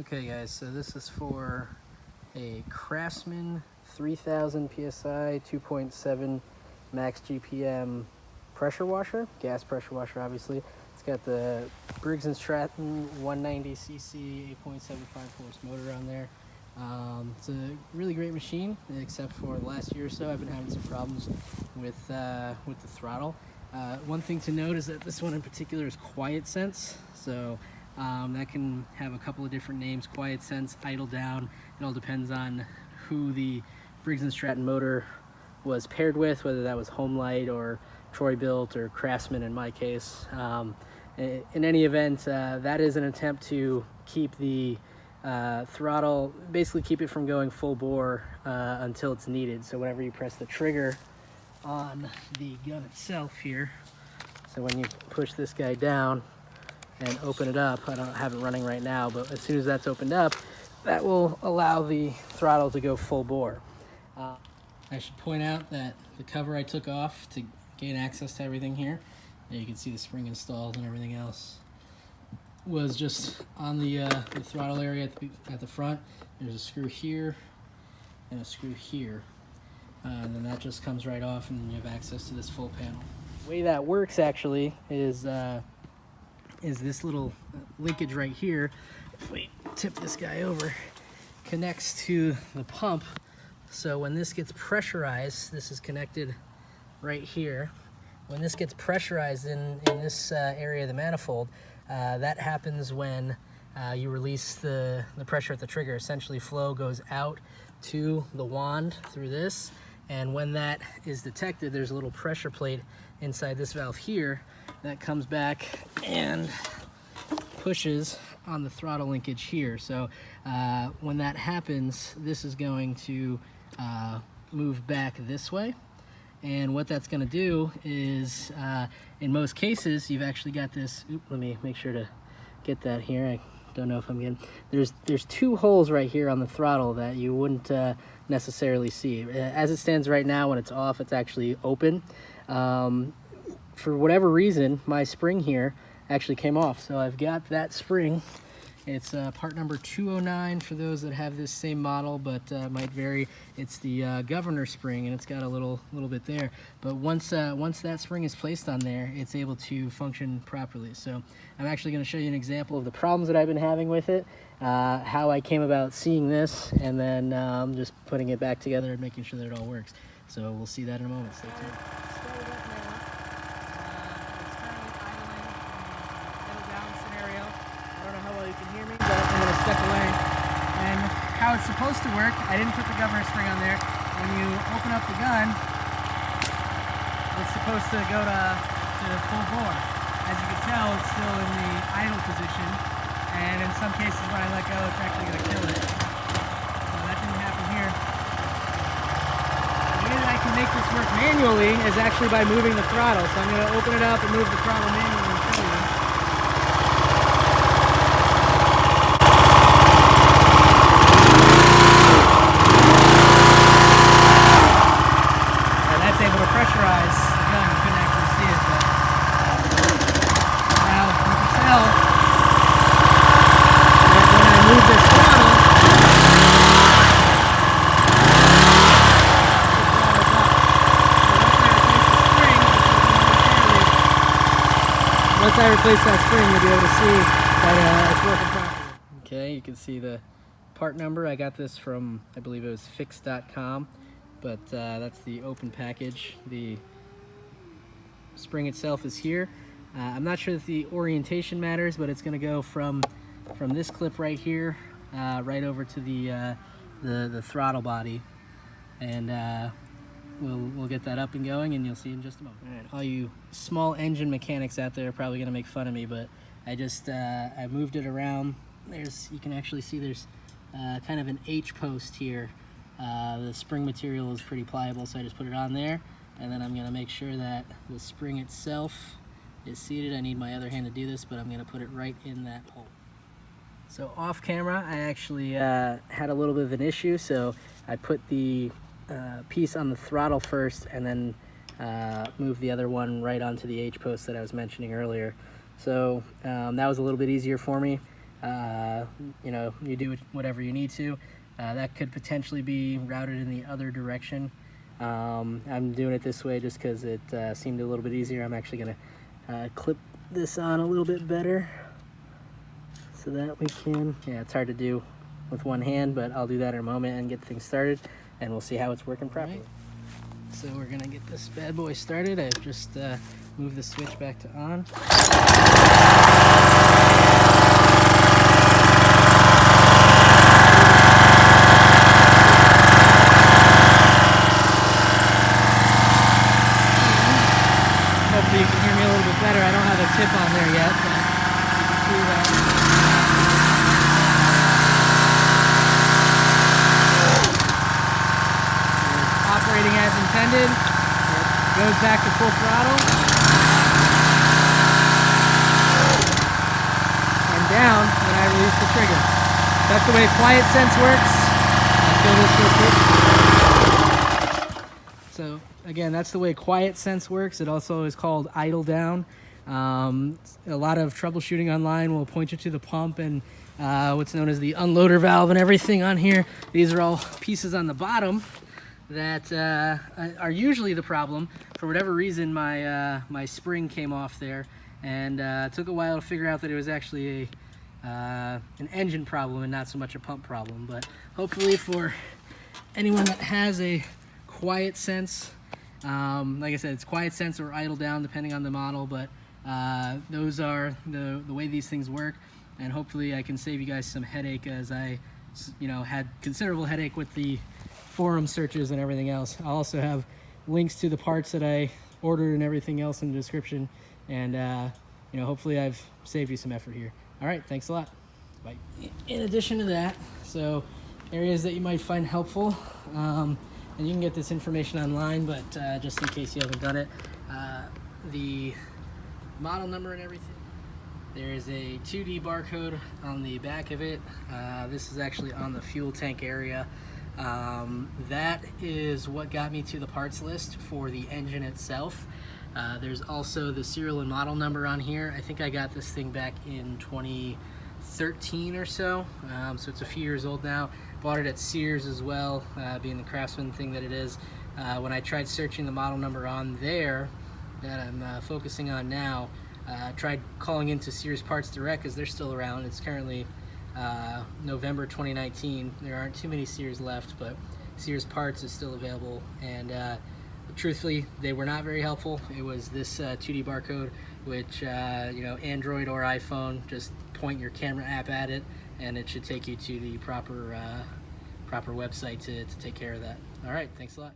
Okay guys, so this is for a Craftsman 3000 PSI 2.7 max GPM pressure washer, gas pressure washer obviously. It's got the Briggs and Stratton 190cc 8.75 horse motor on there. It's a really great machine, except for the last year or so I've been having some problems with the throttle. One thing to note is that this one in particular is quiet sense, so that can have a couple of different names: quiet sense, idle down. It all depends on who the Briggs and Stratton motor was paired with, whether that was Homelite or Troy Built or Craftsman in my case. In any event, that is an attempt to keep the throttle, basically keep it from going full bore until it's needed. So whenever you press the trigger on the gun itself here, so when you push this guy down and open it up, I don't have it running right now, but as soon as that's opened up, that will allow the throttle to go full bore. I should point out that the cover I took off to gain access to everything here, there you can see the spring installed and everything else, was just on the throttle area at the front. There's a screw here and a screw here, and then that just comes right off, and then you have access to this full panel. The way that works actually is this little linkage right here. If we tip this guy over, connects to the pump. So when this gets pressurized, this is connected right here. When this gets pressurized in this area of the manifold, that happens when you release the pressure at the trigger. Essentially, flow goes out to the wand through this, and when that is detected, there's a little pressure plate inside this valve here that comes back and pushes on the throttle linkage here. So when that happens, this is going to move back this way. And what that's going to do is, in most cases, you've actually got this. Let me make sure to get that here. I don't know if I'm getting. There's two holes right here on the throttle that you wouldn't necessarily see. As it stands right now, when it's off, it's actually open. For whatever reason, my spring here actually came off. So I've got that spring. It's part number 209 for those that have this same model, but might vary. It's the governor spring, and it's got a little bit there. But once that spring is placed on there, it's able to function properly. So I'm actually going to show you an example of the problems that I've been having with it, how I came about seeing this, and then just putting it back together and making sure that it all works. So we'll see that in a moment. Stay tuned. You can hear me, but I'm going to step away. And how it's supposed to work, I didn't put the governor spring on there. When you open up the gun, it's supposed to go to full bore. As you can tell, it's still in the idle position, and in some cases when I let go, it's actually going to kill it. So that didn't happen here. The way that I can make this work manually is actually by moving the throttle. So I'm going to open it up and move the throttle manually and show you. Pressurize the gun. You couldn't actually see it, but now you can tell that when I move this throttle, once I replace that spring, you'll be able to see that it's working properly. Okay, you can see the part number. I got this from, I believe it was fix.com. But that's the open package. The spring itself is here. I'm not sure that the orientation matters, but it's going to go from this clip right here right over to the throttle body, and we'll get that up and going, and you'll see in just a moment. All right, all you small engine mechanics out there are probably going to make fun of me, but I just I moved it around. You can actually see there's kind of an H post here. The spring material is pretty pliable, so I just put it on there, and then I'm going to make sure that the spring itself is seated. I need my other hand to do this, but I'm going to put it right in that hole. So off camera, I actually had a little bit of an issue, so I put the piece on the throttle first, and then moved the other one right onto the H post that I was mentioning earlier. So that was a little bit easier for me. you know, you do whatever you need to. That could potentially be routed in the other direction. I'm doing it this way just because it seemed a little bit easier. I'm actually going to clip this on a little bit better so that we can, yeah, it's hard to do with one hand, but I'll do that in a moment and get things started, and we'll see how it's working properly. Right. So we're going to get this bad boy started. I've just moved the switch back to on. Hopefully you can hear me a little bit better. I don't have a tip on there yet, but you can see that. It's operating as intended. It goes back to full throttle. And down when I release the trigger. That's the way Quiet Sense works. I'll show this real quick. So again, that's the way Quiet Sense works. It also is called idle down. A lot of troubleshooting online will point you to the pump and what's known as the unloader valve and everything on here. These are all pieces on the bottom that are usually the problem. For whatever reason, my spring came off there, and it took a while to figure out that it was actually an engine problem and not so much a pump problem. But hopefully for anyone that has a Quiet Sense, like I said, it's Quiet Sense or idle down depending on the model, but those are the way these things work, and hopefully I can save you guys some headache, as I, you know, had considerable headache with the forum searches and everything else. I'll also have links to the parts that I ordered and everything else in the description, and you know, hopefully I've saved you some effort here. All right, thanks a lot. Bye. In addition to that, so areas that you might find helpful, and you can get this information online, but just in case you haven't done it, the model number and everything. There is a 2D barcode on the back of it. This is actually on the fuel tank area. That is what got me to the parts list for the engine itself. There's also the serial and model number on here. I think I got this thing back in 2013 or so, so it's a few years old now. Bought it at Sears as well, being the Craftsman thing that it is. When I tried searching the model number on there that I'm focusing on now, tried calling into Sears Parts Direct because they're still around. It's currently November 2019. There aren't too many Sears left, but Sears Parts is still available, and truthfully, they were not very helpful. It was this 2D barcode, which, you know, Android or iPhone, just point your camera app at it, and it should take you to the proper website to take care of that. All right, thanks a lot.